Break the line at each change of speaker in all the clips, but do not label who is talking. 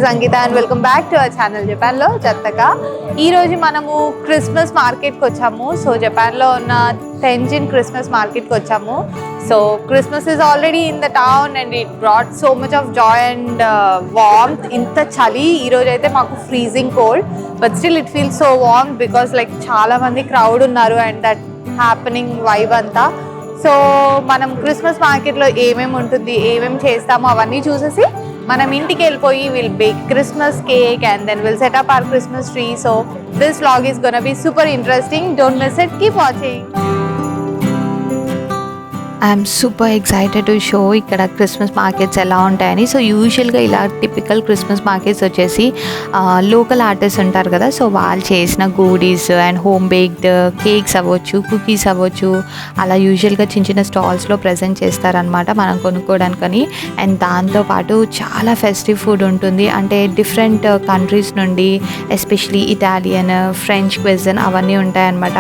is Ankita and welcome back to our channel Japan lo Jattaka. Ee roju manamu Christmas market ku vachamu. So Japan lo unna Tenjin Christmas market ku vachamu. So Christmas is already in the town and it brought so much of joy and warmth. Inta chali ee roju aithe maaku freezing cold, but still it feels so warm because like chaala mandi crowd unnaru and that happening vibe anta. So మనం Christmas మార్కెట్లో ఏమేమి ఉంటుంది, ఏమేమి చేస్తామో అవన్నీ చూసేసి మనం ఇంటికి వెళ్ళిపోయి will bake Christmas cake and then will set up our Christmas tree. So this vlog is gonna be super interesting. Don't miss it, keep watching. I'm super excited to show ఇక్కడ క్రిస్మస్ మార్కెట్స్ ఎలా ఉంటాయని. So యూజువల్గా ఇలా typical Christmas markets వచ్చేసి local artist ఉంటారు కదా, so వాళ్ళు చేసిన goodies and home baked cakes అవ్వచ్చు, కుకీస్ అవ్వచ్చు, అలా యూజువల్గా చిన్న చిన్న స్టాల్స్లో ప్రజెంట్ చేస్తారనమాట మనం కొనుక్కోవడానికని. అండ్ దాంతోపాటు చాలా ఫెస్టివ్ ఫుడ్ ఉంటుంది, అంటే డిఫరెంట్ కంట్రీస్ నుండి ఎస్పెషలీ ఇటాలియన్, ఫ్రెంచ్ క్విజన్ అవన్నీ ఉంటాయన్నమాట.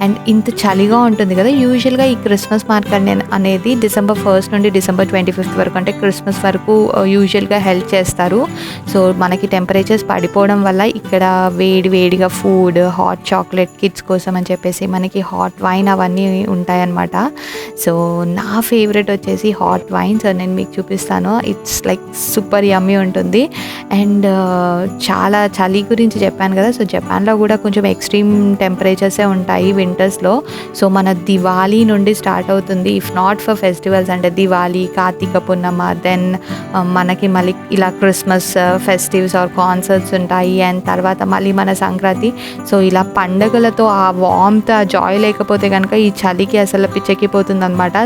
అండ్ ఇంత చలిగా ఉంటుంది కదా, యూజువల్గా ఈ క్రిస్మస్ మార్కెట్ అనేది December 1st నుండి December 25th వరకు, అంటే క్రిస్మస్ వరకు యూజువల్గా హెల్ప్ చేస్తారు. సో మనకి టెంపరేచర్స్ పడిపోవడం వల్ల ఇక్కడ వేడిగా ఫుడ్, హాట్ చాక్లెట్ కిడ్స్ కోసం అని చెప్పేసి మనకి హాట్ వైన్ అవన్నీ ఉంటాయన్నమాట. సో నా ఫేవరెట్ వచ్చేసి హాట్ వైన్. సో నేను మీకు చూపిస్తాను, ఇట్స్ లైక్ సూపర్ యమ్మీ ఉంటుంది. అండ్ చాలా చలి గురించి చెప్పాను కదా, సో జపాన్లో కూడా కొంచెం ఎక్స్ట్రీమ్ టెంపరేచర్సే ఉంటాయి వింటర్స్లో. సో మన దివాళీ నుండి స్టార్ట్ అవుతుంది, ఇఫ్ నాట్ ఫర్ ఫెస్టివల్స్ అంటే దివాళీ, కార్తీక పూర్ణమ, దెన్ మనకి మళ్ళీ ఇలా క్రిస్మస్ ఫెస్టివ్స్ ఆర్ కాన్సర్ట్స్ ఉంటాయి. అండ్ తర్వాత మళ్ళీ మన సంక్రాంతి. సో ఇలా పండుగలతో ఆ వార్మ్త్, ఆ జాయ్ లేకపోతే కనుక ఈ చలికి అసలు పిచ్చెక్కిపోతుంది అనమాట.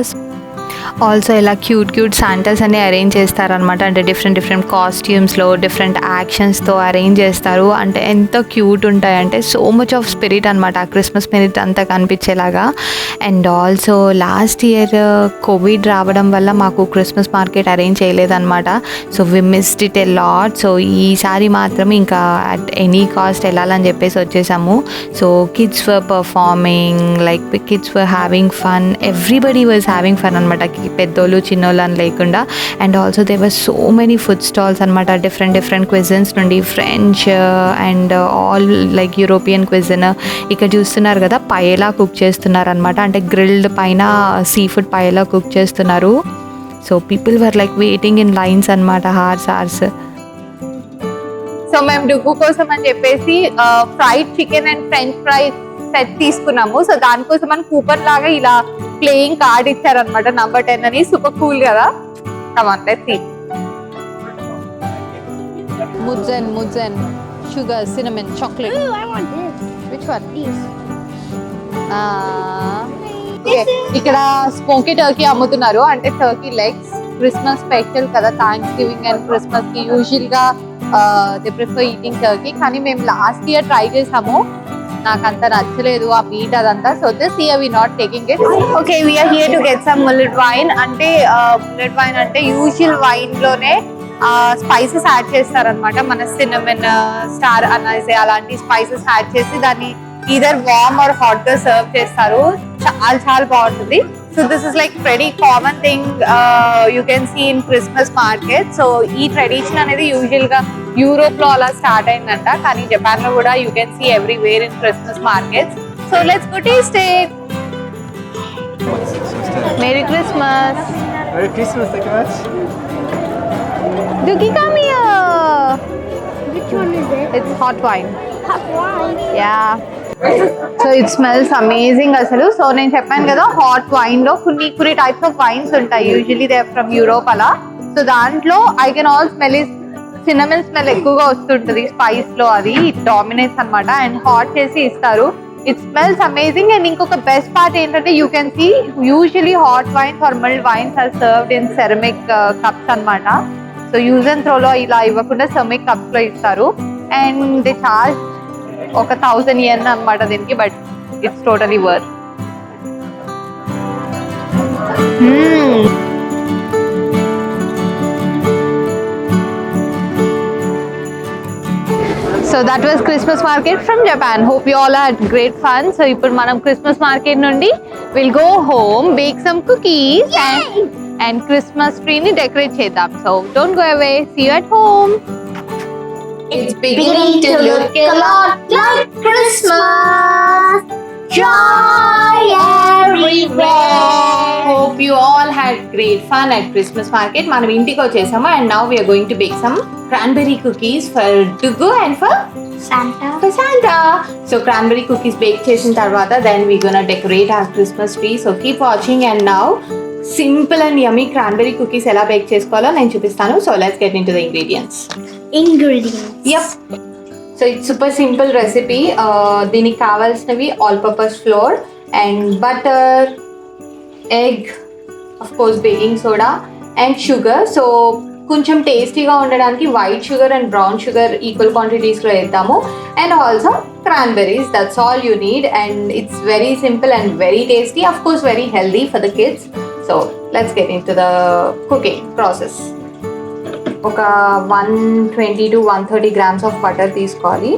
ఆల్సో ఇలా క్యూట్ శాంటాస్ అన్ని అరేంజ్ చేస్తారనమాట, అంటే డిఫరెంట్ కాస్ట్యూమ్స్లో డిఫరెంట్ యాక్షన్స్తో అరేంజ్ చేస్తారు. అంటే ఎంత క్యూట్ ఉంటాయంటే సో మచ్ ఆఫ్ స్పిరిట్ అనమాట, ఆ క్రిస్మస్ స్పిరిట్ అంతా కనిపించేలాగా. And also last year Covid రావడం వల్ల మాకు క్రిస్మస్ మార్కెట్ అరేంజ్ చేయలేదన్నమాట. So we missed it a lot. So ఈసారి మాత్రం ఇంకా అట్ ఎనీ కాస్ట్ వెళ్ళాలని చెప్పేసి వచ్చేసాము. So kids were performing, like kids were having fun, everybody was having fun అనమాట, పెద్దోళ్ళు చిన్నోళ్ళు అని లేకుండా. And also they were so many food stalls అనమాట, డిఫరెంట్ క్విజన్స్ నుండి, French and all like European cuisine. ఇక్కడ చూస్తున్నారు కదా, పయేలా కుక్ చేస్తున్నారు అనమాట, అంటే గ్రిల్డ్ పైన సీ ఫుడ్ పయేలా కుక్ చేస్తున్నారు. So people were like waiting in lines అనమాట, హార్స్. సో మేము డుగ్గు కోసం అని చెప్పేసి fried chicken and French fries set తీసుకున్నాము. సో దానికోసం అని కూపన్ లాగా ఇలా ప్లేయింగ్ కార్డ్ ఇచ్చారనమాట, నంబర్ 10 అని. సూపర్ కూల్ కదా. Come on let's see. ముజ్జన్ sugar, cinnamon, chocolate.
I want this.
Which one?
These.
ఇక్కడ స్మోకీ టర్కీ అమ్ముతున్నారు, అంటే టర్కీ లెగ్స్. క్రిస్మస్ స్పెషల్ కదా, థ్యాంక్స్ గివింగ్ అండ్ క్రిస్మస్ కి యూజువల్ గా దే ప్రిఫర్ ఈటింగ్ టర్కీ. కానీ మేము లాస్ట్ ఇయర్ ట్రై చేసాము, నాకు అంత నచ్చలేదు ఆ మీట్ అదంతా. So this year we not taking it. Okay, we're here to get some mulled wine. అంటే ముల్లెట్ వైన్ అంటే యూజువల్ వైన్ లోనే స్పైసెస్ యాడ్ చేస్తారనమాట. మన సినమన్, స్టార్ అనేసి అలాంటి స్పైసెస్ యాడ్ చేసి దాన్ని ఈదర్ వార్మ్ ఆర్ హాట్ గా సర్వ్ చేస్తారు. చాలా బాగుంటుంది. So this is like very common thing you can see in Christmas market. So ఈ ట్రెడిషన్ అనేది యూజువల్ గా యూరోప్ లో అలా స్టార్ట్ అయిందంట, కానీ జపాన్ లో కూడా you can see everywhere in Christmas markets. So let's go taste it. Merry Christmas.
Merry Christmas, thank you much.
Duki, come here.
Which one is it?
It's hot wine.
Hot wine.
Yeah. So it smells amazing అసలు. So నేను చెప్పాను కదా, hot wine లో కొన్ని types of wines ఉంటాయి, usually they from Europe అలా. So దాంట్లో I can all smell is cinnamon smell ఎక్కువగా వస్తుంటది స్పైస్ లో, అది డామినేట్స్ అనమాట. అండ్ హాట్ చేసి ఇస్తారు, ఇట్ స్మెల్స్ అమేజింగ్. అండ్ ఇంకొక బెస్ట్ పార్ట్ ఏంటంటే you can see usually hot wines or mild wines are served in ceramic cups అనమాట. సో యూజ్ అండ్ త్రోలో ఇలా ఇవ్వకుండా సెరమిక్ కప్స్ లో ఇస్తారు. అండ్ దే చార్జ్ ఒక 1000 yen అనమాట దీనికి, but it's totally worth. So that was Christmas market from Japan. Hope you all had great fun. So ఇప్పుడు మనం Christmas market నుండి we'll go home, bake some cookies and Christmas tree ni decorate చేద్దాం. So don't go away. See you at home. It's beginning to look a lot like Christmas. Joy everywhere. Hope you all had great fun at Christmas market. మనం ఇంటికి వచ్చేసాము and now we are going to bake some cranberry cookies for Dugu and for Santa. So cranberry cookies bake చేసిన తర్వాత then we gonna decorate our Christmas tree. So keep watching and now simple and yummy cranberry cookies ఎలా bake చేసుకోవాలో నేను చూపిస్తాను. So let's get into the ingredients. Yep. So it's super simple recipe. దీనికి కావాల్సినవి all purpose flour and butter, egg, of course baking soda and sugar. So కొంచెం టేస్టీగా ఉండడానికి white sugar and brown sugar equal క్వాంటిటీస్లో వేద్దాము and also cranberries. That's all you need and it's very simple and very tasty, of course very healthy for the kids. So let's get into the cooking process. ఒక 120 to 130 grams of butter తీసుకోవాలి.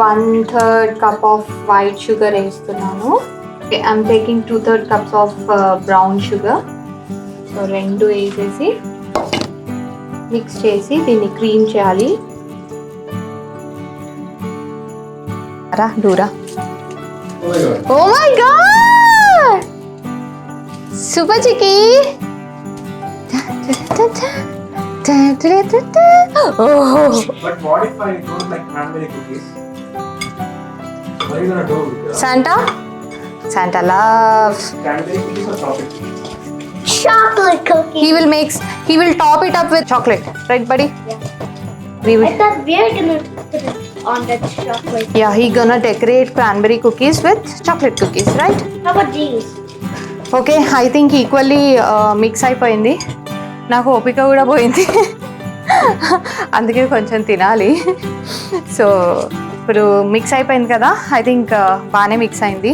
1/3 cup of white sugar వేస్తున్నాను. Okay, I'm taking 2/3 cups of brown sugar. So రెండు వేసేసి mix చేసి దీన్ని cream చేయాలి. రా దూరా. ఓ మై గాడ్, సూపర్ చికి.
But what if I don't like cranberry cookies? What are you gonna do with
Santa loves
cranberry cookies or chocolate cookies?
Chocolate cookie.
he will top it up with chocolate, right buddy? We
I
will,
thought we were gonna put it on the chocolate.
yeah, he gonna decorate cranberry cookies with chocolate cookies, right?
How about these?
Okay, I think equally mix అయిపోయింది. నాకు ఓపిక కూడా పోయింది, అందుకే కొంచెం తినాలి. So ఇప్పుడు mix అయిపోయింది కదా, ఐ థింక్ బాగానే మిక్స్ అయింది.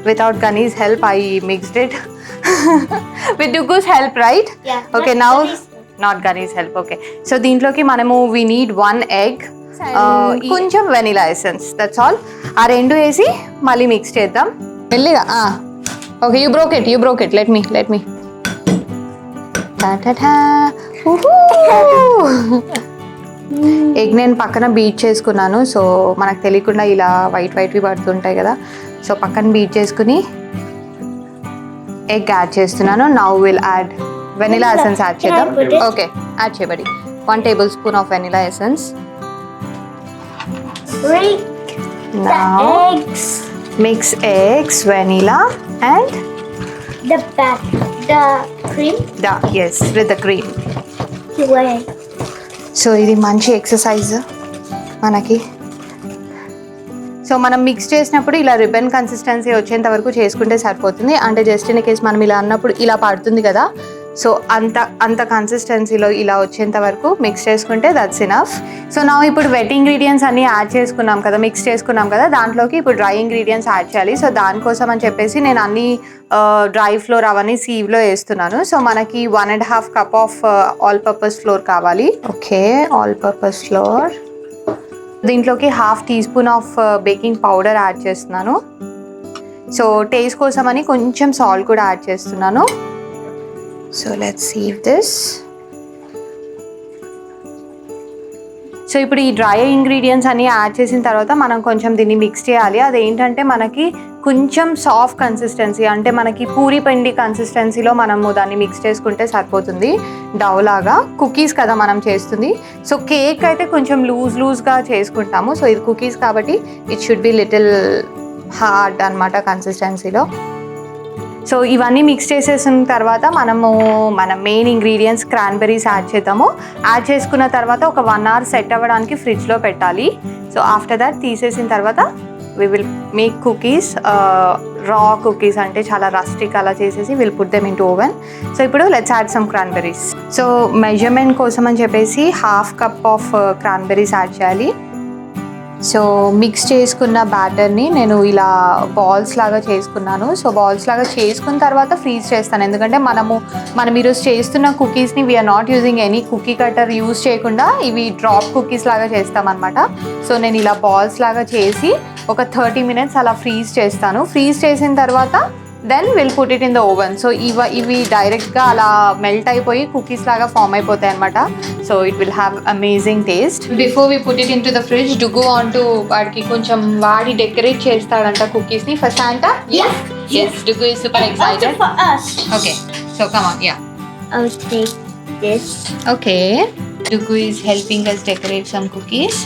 వితౌట్ గనీస్ help I mixed it with డుగుస్ help, right? Okay, now not గనీస్ హెల్ప్. ఓకే, సో దీంట్లోకి మనము వీ నీడ్ 1 egg, కొంచెం వెనిలా ఎసెన్స్, దట్స్ ఆల్. ఆ రెండు వేసి మళ్ళీ మిక్స్ చేద్దాం మెల్లిగా. Okay, you broke it, let me. Egg నేను పక్కన బీట్ చేసుకున్నాను. సో మనకు తెలియకుండా ఇలా వైట్వి పడుతుంటాయి కదా, సో పక్కన బీట్ చేసుకుని ఎగ్ యాడ్ చేస్తున్నాను. Now will add vanilla essence add చేద్దాం. ఓకే, యాడ్ చేయబడి 1 tablespoon of vanilla essence.
Break
Now
the eggs.
mix eggs, vanilla and
The cream.
yes, with the cream.
Wait.
So ఇది మంచి exercise మనకి. So మనం mix చేసినప్పుడు ఇలా ribbon consistency వచ్చేంత వరకు చేసుకుంటే సరిపోతుంది. అంటే జస్ట్ ఇన్ కేస్ మనం ఇలా అన్నప్పుడు ఇలా పడుతుంది కదా, సో అంత కన్సిస్టెన్సీలో ఇలా వచ్చేంత వరకు మిక్స్ చేసుకుంటే దట్స్ ఇనఫ్. సో నా ఇప్పుడు వెట్ ఇంగ్రీడియంట్స్ అన్నీ యాడ్ చేసుకున్నాం కదా, మిక్స్ చేసుకున్నాం కదా, దాంట్లోకి ఇప్పుడు డ్రై ఇంగ్రీడియంట్స్ యాడ్ చేయాలి. సో దానికోసం అని చెప్పేసి నేను అన్ని డ్రై ఫ్లోర్ అవన్నీ సీవ్లో వేస్తున్నాను. సో మనకి 1.5 cup of all purpose flour కావాలి. Okay, all purpose flour. దీంట్లోకి 1/2 teaspoon of baking powder add చేస్తున్నాను. సో టేస్ట్ కోసం అని కొంచెం సాల్ట్ కూడా యాడ్ చేస్తున్నాను. So let's sieve this. So ఇప్పుడు ఈ డ్రై ఇంగ్రీడియంట్స్ అన్నీ యాడ్ చేసిన తర్వాత మనం కొంచెం దీన్ని మిక్స్ చేయాలి. అదేంటంటే మనకి కొంచెం సాఫ్ట్ కన్సిస్టెన్సీ, అంటే మనకి పూరి పిండి కన్సిస్టెన్సీలో మనము దాన్ని మిక్స్ చేసుకుంటే సరిపోతుంది. డవ్ లాగా. కుకీస్ కదా మనం చేస్తుంది, సో కేక్ అయితే కొంచెం లూజ్గా చేసుకుంటాము. సో ఇది కుకీస్ కాబట్టి it should be little hard అనమాట కన్సిస్టెన్సీలో. సో ఇవన్నీ మిక్స్ చేసేసిన తర్వాత మన మెయిన్ ఇంగ్రీడియంట్స్ క్రాన్బెర్రీస్ యాడ్ చేద్దాము. యాడ్ చేసుకున్న తర్వాత ఒక 1 hour సెట్ అవ్వడానికి ఫ్రిడ్జ్లో పెట్టాలి. సో ఆఫ్టర్ దట్ తీసేసిన తర్వాత we will make cookies, raw cookies అంటే చాలా రస్టిక్ అలా చేసేసి we'll put them into oven. So ఇప్పుడు let's add some cranberries. So measurement కోసం అని చెప్పేసి 1/2 cup ఆఫ్ cranberries యాడ్ చేయాలి. సో మిక్స్ చేసుకున్న బ్యాటర్ని నేను ఇలా బాల్స్ లాగా చేసుకున్నాను. సో బాల్స్ లాగా చేసుకున్న తర్వాత ఫ్రీజ్ చేస్తాను, ఎందుకంటే మనం ఈరోజు చేస్తున్న కుకీస్ని we're not using any cookie cutter use చేయకుండా ఇవి డ్రాప్ కుకీస్ లాగా చేస్తామన్నమాట. సో నేను ఇలా బాల్స్ లాగా చేసి ఒక 30 minutes అలా ఫ్రీజ్ చేస్తాను. ఫ్రీజ్ చేసిన తర్వాత then will put it in the oven. So ఇవి డైరెక్ట్గా అలా మెల్ట్ అయిపోయి కుకీస్ లాగా ఫామ్ అయిపోతాయి అనమాట. So it will have amazing taste. Before we put it into the fridge, Dugu అంటూ వాడికి కొంచెం వాడి డెకరేట్ చేస్తాడంట కుకీస్ని for Santa. Yes, Dugu is super excited.
Also for us.
Okay, so come on, yeah.
I'll take this.
Okay, Dugu is helping us decorate some cookies.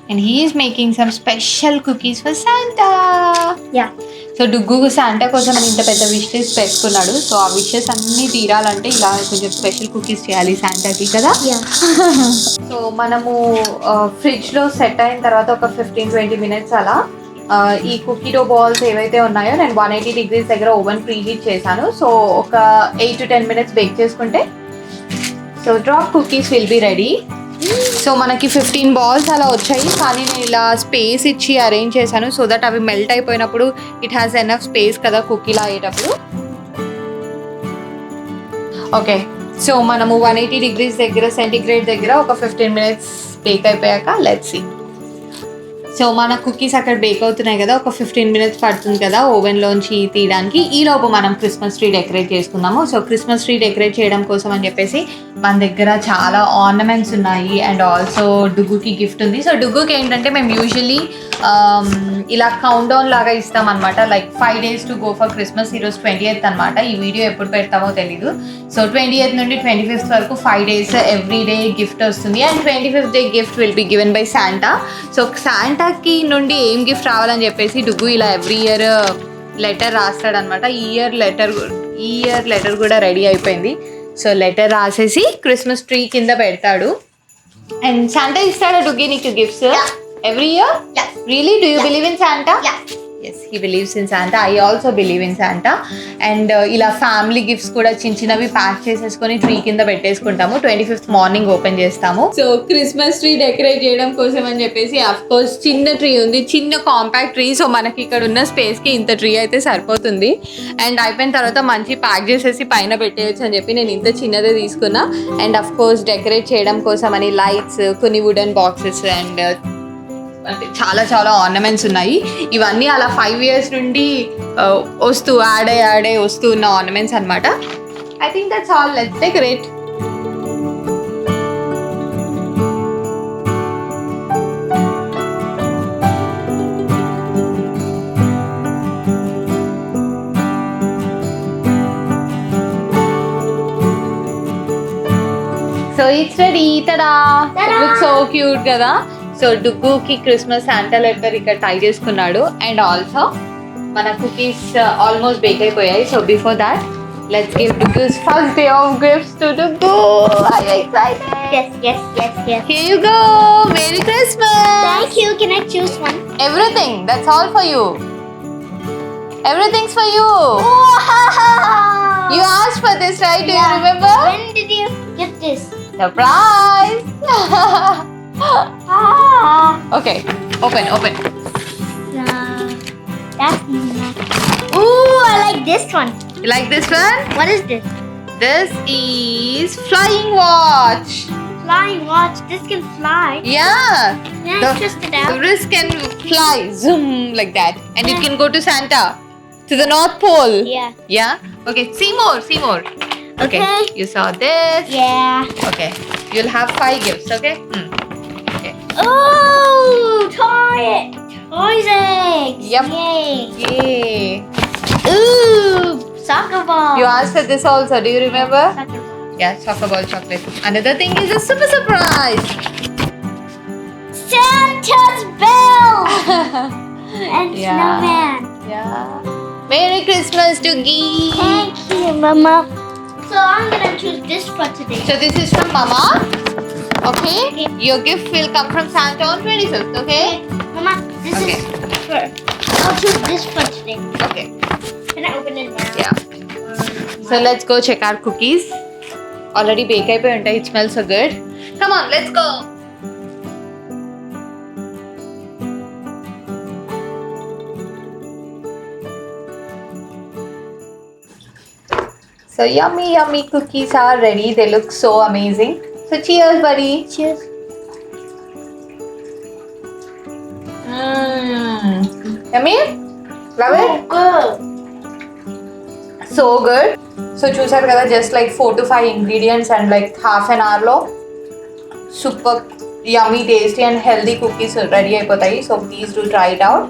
And he is making some special cookies for Santa.
Yeah.
So Duggu Santa కోసం అని ఇంత పెద్ద wishes పెట్టుకున్నాడు. So ఆ wishes అన్నీ తీరాలంటే ఇలా కొంచెం స్పెషల్ కుకీస్ చేయాలి శాంటాకి కదా.
Yeah.
సో మనము ఫ్రిడ్జ్లో సెట్ అయిన తర్వాత ఒక 15-20 మినిట్స్ అలా ఈ కుకీ డో బాల్స్ ఏవైతే ఉన్నాయో నేను 180 degrees దగ్గర ఓవెన్ ప్రీ హీట్ చేశాను. సో ఒక 8 to 10 minutes బేక్ చేసుకుంటే so drop cookies will be ready. So మనకి 15 balls అలా వచ్చాయి, కానీ నేను ఇలా స్పేస్ ఇచ్చి అరేంజ్ చేశాను సో దట్ అవి మెల్ట్ అయిపోయినప్పుడు ఇట్ హ్యాస్ ఎనఫ్ స్పేస్ కదా కుకీలా అయ్యేటప్పుడు. ఓకే, సో మనము 180 degrees దగ్గర సెంటిగ్రేడ్ దగ్గర ఒక 15 minutes బేక్ అయిపోయాక లెట్స్ సీ. సో మన కుకీస్ అక్కడ బేక్ అవుతున్నాయి కదా, ఒక 15 minutes పడుతుంది కదా ఓవెన్లోంచి తీయడానికి. ఈలోపు మనం క్రిస్మస్ ట్రీ డెకరేట్ చేసుకుందాము. సో క్రిస్మస్ ట్రీ డెకరేట్ చేయడం కోసం అని చెప్పేసి మన దగ్గర చాలా ఆర్నమెంట్స్ ఉన్నాయి అండ్ ఆల్సో డుగ్గుకి గిఫ్ట్ ఉంది. సో డుగ్గుకి ఏంటంటే మేము యూజువల్లీ ఇలా కౌంట్ డౌన్ లాగా ఇస్తాం అనమాట, like 5 days to go for Christmas. ఈరోజు 28th అనమాట. ఈ వీడియో ఎప్పుడు పెడతామో తెలీదు. సో 28th నుండి 25th వరకు 5 days ఎవ్రీ డే గిఫ్ట్ వస్తుంది and 25th day gift will be given by Santa. So శాంటాకి నుండి ఏం గిఫ్ట్ రావాలని చెప్పేసి డుగ్గు ఇలా ఎవ్రీ ఇయర్ లెటర్ రాస్తాడనమాట. ఈ ఇయర్ లెటర్ కూడా రెడీ అయిపోయింది. సో లెటర్ రాసేసి క్రిస్మస్ ట్రీ కింద పెడతాడు అండ్ శాంటా ఇస్తాడా డుగ్గి నీకు gifts every year?
Yeah.
Really? Do you believe in Santa?
Yeah.
Yes, he believes in Santa. I also believe in Santa. And ఇలా family gifts కూడా చిన్నవి pack చేసేసుకొని tree కింద పెట్టేసుకుంటాము. 25th మార్నింగ్ ఓపెన్ చేస్తాము. So Christmas tree decorate చేయడం కోసం అని చెప్పేసి అఫ్ కోర్స్ చిన్న ట్రీ ఉంది, చిన్న కాంపాక్ట్ ట్రీ. సో మనకి ఇక్కడ ఉన్న స్పేస్కి ఇంత ట్రీ అయితే సరిపోతుంది. అండ్ అయిపోయిన తర్వాత మంచి ప్యాక్ చేసేసి పైన పెట్టేయచ్చు అని చెప్పి నేను ఇంత చిన్నదే తీసుకున్నా. అండ్ అఫ్ కోర్స్ డెకరేట్ చేయడం కోసం అని లైట్స్, కొన్ని వుడెన్ బాక్సెస్ అండ్ అంటే చాలా చాలా ఆర్నమెంట్స్ ఉన్నాయి. ఇవన్నీ అలా 5 years నుండి వస్తూ యాడ్ అయ్యి వస్తూ ఉన్న ఆర్నమెంట్స్ అనమాట. I think that's all. Let's decorate. So it's ready. Tada! It looks so cute కదా. సో డుగ్గుకి క్రిస్మస్ శాంటా లెటర్ ఇక్కడ టై చేసుకున్నాడు అండ్ ఆల్సో మన కుకీస్ ఆల్మోస్ట్ బేక్ అయిపోయాయి. So before that let's give డుగ్గుస్ first day of gifts to Duggu. I am excited.
Yes.
Here you go. Merry Christmas.
Thank you. Can I choose one?
Everything. That's all for you. Everything's for you.
Wow.
You asked for this, right? Do you remember?
When did you get this?
Surprise.
Ah.
Okay. Open.
That's nice. Ooh, I like this one.
You like this one?
What is this?
This is flying watch.
Flying watch. This can fly.
Yeah.
Can I twist it
The
out?
wrist can fly, zoom like that, and it can go to Santa, to the North Pole.
Yeah.
Okay. See more. Okay.
Okay.
You saw this.
Yeah.
Okay. You'll have 5 gifts. Okay. Okay.
Oh, toys eggs.
Yep.
Yay.
Yay.
Ooh, soccer ball.
You asked for this also. Do you remember?
Soccer ball.
Yeah, soccer ball chocolate. Another thing is a super surprise.
Santa's bell and
Yeah.
snowman.
Yeah. Merry Christmas, Doogie.
Thank you, Mama. So I'm gonna choose this for today.
So this is from Mama. Okay.
Okay.
Your gift will come from Santa on 25th. Okay.
Mama, this
Okay.
is for. I'll choose this for today.
Okay.
Can I open it now?
Yeah. So let's go check our cookies. Already bake అయిపోయి ఉంటాయి. It smells so good. Come on, let's go. So yummy cookies are ready. They look so amazing. So cheers, buddy.
Cheers.
Yummy? Love it?
Oh, good.
So good. So చూసారు కదా, just like 4 to 5 ingredients and like half an అవర్లో super yummy tasty and healthy cookies ready అయిపోతాయి. So please do try it out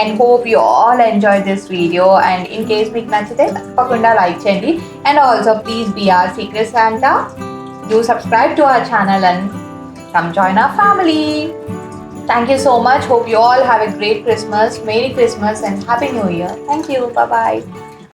and hope you all enjoy this video. And in case మీకు నచ్చితే తప్పకుండా like చేయండి. And also please be our secret Santa. Do subscribe to our channel and come join our family. Thank you so much. Hope you all have a great Christmas. Merry Christmas and Happy New Year. Thank you. Bye bye.